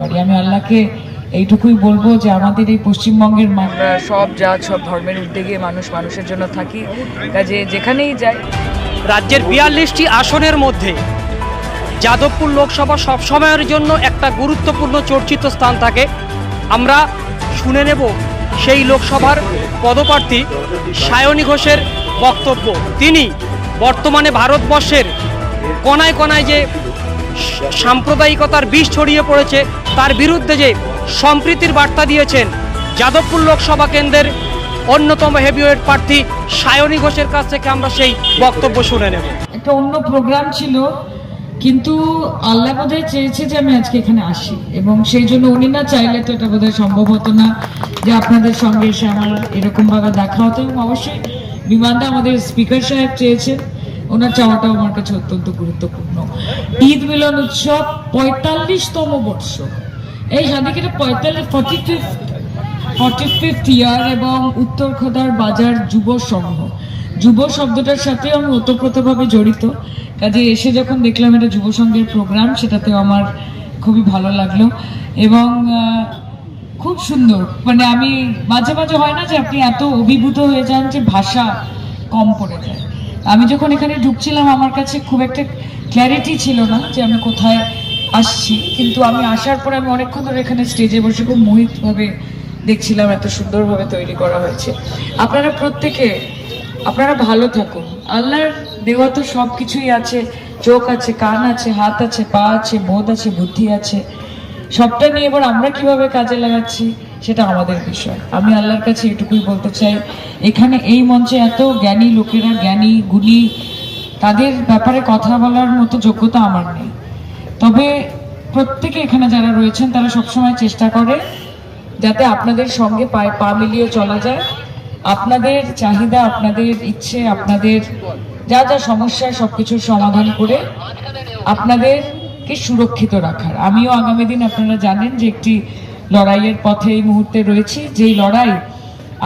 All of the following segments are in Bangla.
পারি। আমি আল্লাহকে এইটুকুই বলবো যে আমাদের এই পশ্চিমবঙ্গের আমরা সব জাত সব ধর্মের উদ্যোগে মানুষের জন্য থাকি, কাজে যেখানেই যাই। রাজ্যের 42টি আসনের মধ্যে যাদবপুর লোকসভা সবসময়ের জন্য একটা গুরুত্বপূর্ণ চর্চিত স্থান থাকে। আমরা শুনে নেব সেই লোকসভার পদপ্রার্থী সায়নী ঘোষের বক্তব্য। তিনি বর্তমানে ভারতবর্ষের কোনায় কোনায় যে সাম্প্রদায়িকতার বিষ ছড়িয়ে পড়েছে তার বিরুদ্ধে যে সম্প্রীতির বার্তা দিয়েছেন, যাদবপুর লোকসভা কেন্দ্রের অন্যতম হেভিওয়েট প্রার্থী সায়নী ঘোষের কাছ থেকে আমরা সেই বক্তব্য শুনে নেব। একটা অন্য প্রোগ্রাম ছিল, কিন্তু আল্লাহ বোধহয় চেয়েছে যে আমি আজকে এখানে আসি, এবং সেই জন্য উনি না চাইলে তো এটা বোধহয় সম্ভব হতো না যে আপনাদের সঙ্গে এসে আমার এরকম ভাবে দেখা হতো। এবং অবশ্যই বিমানটা আমাদের স্পিকার সাহেব চেয়েছেন, ওনার চাওয়াটাও আমার কাছে অত্যন্ত গুরুত্বপূর্ণ। ঈদ মিলন উৎসব 45তম বর্ষ, এই সাদিকের 45th ইয়ার, এবং উত্তর খোদার বাজার যুব সংঘ, যুব শব্দটার সাথে আমি ওতপ্রোতভাবে জড়িত। কাজে এসে যখন দেখলাম এটা যুব সংঘের প্রোগ্রাম, সেটাতেও আমার খুবই ভালো লাগলো এবং খুব সুন্দর। মানে আমি মাঝে মাঝে হয় না যে আপনি এত অভিভূত হয়ে যান যে ভাষা কম পড়ে যায়। আমি যখন এখানে ঢুকছিলাম আমার কাছে খুব একটা ক্ল্যারিটি ছিল না যে আমি কোথায় আসছি, কিন্তু আমি আসার পরে আমি অনেকক্ষণ ধরে এখানে স্টেজে বসে খুব মোহিতভাবে দেখছিলাম, এত সুন্দরভাবে তৈরি করা হয়েছে। আপনারা প্রত্যেকে আপনারা ভালো থাকুন। আল্লাহর দেওয়া তো সব কিছুই আছে, চোখ আছে, কান আছে, হাত আছে, পা আছে, বোধ আছে, বুদ্ধি আছে, সবটা নিয়ে এবার আমরা কিভাবে কাজে লাগাচ্ছি সেটা আমাদের বিষয়। আমি আল্লাহর কাছে এটুকুই বলতে চাই, এখানে এই মঞ্চে এত জ্ঞানী লোকেরা, জ্ঞানী গুণী, তাদের ব্যাপারে কথা বলার মতো যোগ্যতা আমার নেই। তবে প্রত্যেকে এখানে যারা রয়েছেন তারা সবসময় চেষ্টা করে যাতে আপনাদের সঙ্গে পায়ে পা মিলিয়ে চলা যায়, আপনাদের চাহিদা, আপনাদের ইচ্ছে, আপনাদের যা যা সমস্যা সবকিছুর সমাধান করে আপনাদেরকে সুরক্ষিত রাখার। আমিও আগামী দিন আপনারা জানেন যে একটি লড়াইয়ের পথে এই মুহূর্তে রয়েছি, যেই লড়াই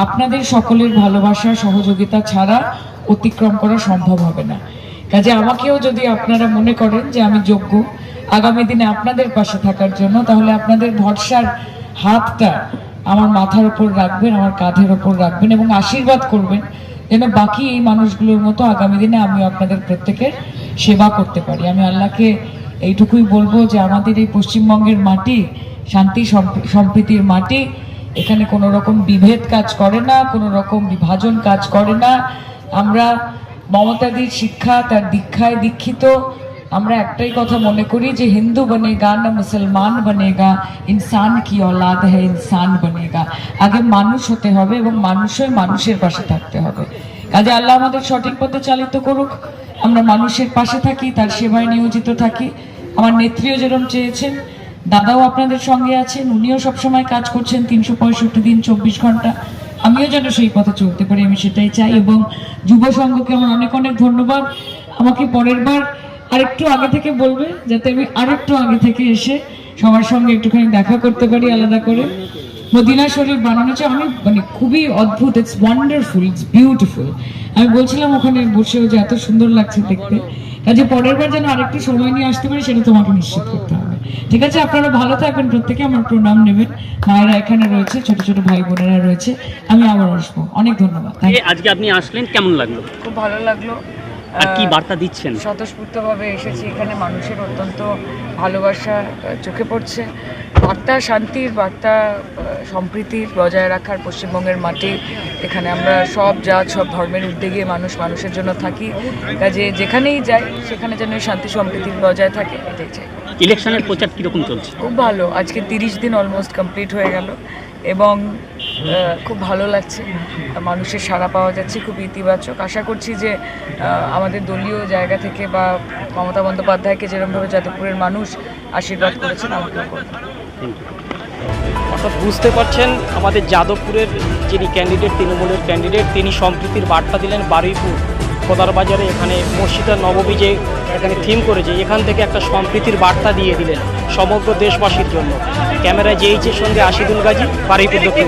আপনাদের সকলের ভালোবাসা সহযোগিতা ছাড়া অতিক্রম করা সম্ভব হবে না। কাজে আমাকেও যদি আপনারা মনে করেন যে আমি যোগ্য আগামী দিনে আপনাদের পাশে থাকার জন্য, তাহলে আপনাদের ভরসার হাতটা আমার মাথার উপর রাখবেন, আমার কাঁধের উপর রাখবেন এবং আশীর্বাদ করবেন যেন বাকি এই মানুষগুলোর মতো আগামী দিনে আমিও আপনাদের প্রত্যেকের সেবা করতে পারি। আমি আল্লাহকে এইটুকুই বলবো যে আমাদের এই পশ্চিমবঙ্গের মাটি শান্তি সম্প্রীতির মাটি, এখানে কোনো রকম বিভেদ কাজ করে না, কোনো রকম বিভাজন কাজ করে না। আমরা মমতাদির শিক্ষা, তার দীক্ষায় দীক্ষিত। আমরা একটাই কথা মনে করি যে হিন্দু বনেগা না মুসলমান বনেগা, ইনসান কি औलाद है ইনসান বনেগা। আগে মানুষ হতে হবে এবং মানুষই মানুষের পাশে থাকতে হবে। কাজে আল্লাহ আমাদের সঠিক পথে চালিত করুক, আমরা মানুষের পাশে থাকি, তার সেবায় নিয়োজিত থাকি। আমার নেত্রীও যেরকম চেয়েছেন, দাদাও আপনাদের সঙ্গে আছেন, উনিও সবসময় কাজ করছেন 365 দিন 24 ঘন্টা। আমিও যেন সেই পথে চলতে পারি, আমি সেটাই চাই। এবং যুব সংঘকে আমার অনেক অনেক ধন্যবাদ। আমাকে পরের বার আরেকটু আগে থেকে বলবে যাতে আমি আরেকটু আগে থেকে এসে সবার সঙ্গে একটুখানি দেখা করতে পারি আলাদা করে। মদিনা শরীফ বানানো চাই আমি, মানে খুবই অদ্ভুত, ইটস ওয়ান্ডারফুল, ইটস বিউটিফুল। আমি বলছিলাম ওখানে বসেও যে এত সুন্দর লাগছে দেখতে। কাজে পরের বার যেন আরেকটু সময় নিয়ে আসতে পারি সেটা তোমাকে নিশ্চিত করতে হবে। ঠিক আছে, আপনারা ভালো থাকবেন, প্রত্যেকে আমার প্রণাম নেবেন। মায়েরা এখানে রয়েছে, ছোট ছোট ভাই বোনেরা রয়েছে। আমি আবার আসবো। অনেক ধন্যবাদ। আজকে আপনি আসলেন, কেমন লাগলো? খুব ভালো লাগলো। আর কি বার্তা দিচ্ছেন? স্বতঃস্ফূর্তভাবে এসেছি এখানে, মানুষের অত্যন্ত ভালোবাসা চোখে পড়ছে। বার্তা শান্তির, বার্তা সম্প্রীতির বজায় রাখার পশ্চিমবঙ্গের মাটি, এখানে আমরা সব জাত সব ধর্মের উদ্যোগে মানুষের জন্য থাকি। কাজে যেখানেই যাই সেখানে যেন শান্তি সম্প্রীতি বজায় থাকে, এটাই চাই। ইলেকশনের প্রচার কীরকম চলছে? খুব ভালো, আজকে 30 দিন অলমোস্ট কমপ্লিট হয়ে গেল এবং খুব ভালো লাগছে, মানুষের সাড়া পাওয়া যাচ্ছে, খুব ইতিবাচক। আশা করছি যে আমাদের দলীয় জায়গা থেকে বা মমতা বন্দ্যোপাধ্যায়কে যেরকমভাবে যাদবপুরের মানুষ আশীর্বাদ করেছেন আমাকেও করবেন। অর্থাৎ বুঝতে পারছেন আমাদের যাদবপুরের যিনি ক্যান্ডিডেট, তৃণমূলের ক্যান্ডিডেট, তিনি সম্প্রীতির বার্তা দিলেন। বারুইপুর কোদার বাজারে এখানে মসজিদের নববী যে এখানে থিম করেছে, এখান থেকে একটা সম্প্রীতির বার্তা দিয়ে দিলেন সমগ্র দেশবাসীর জন্য। ক্যামেরায় জেইচের সঙ্গে আশিদুল গাজী, বারুইপুর দক্ষিণ।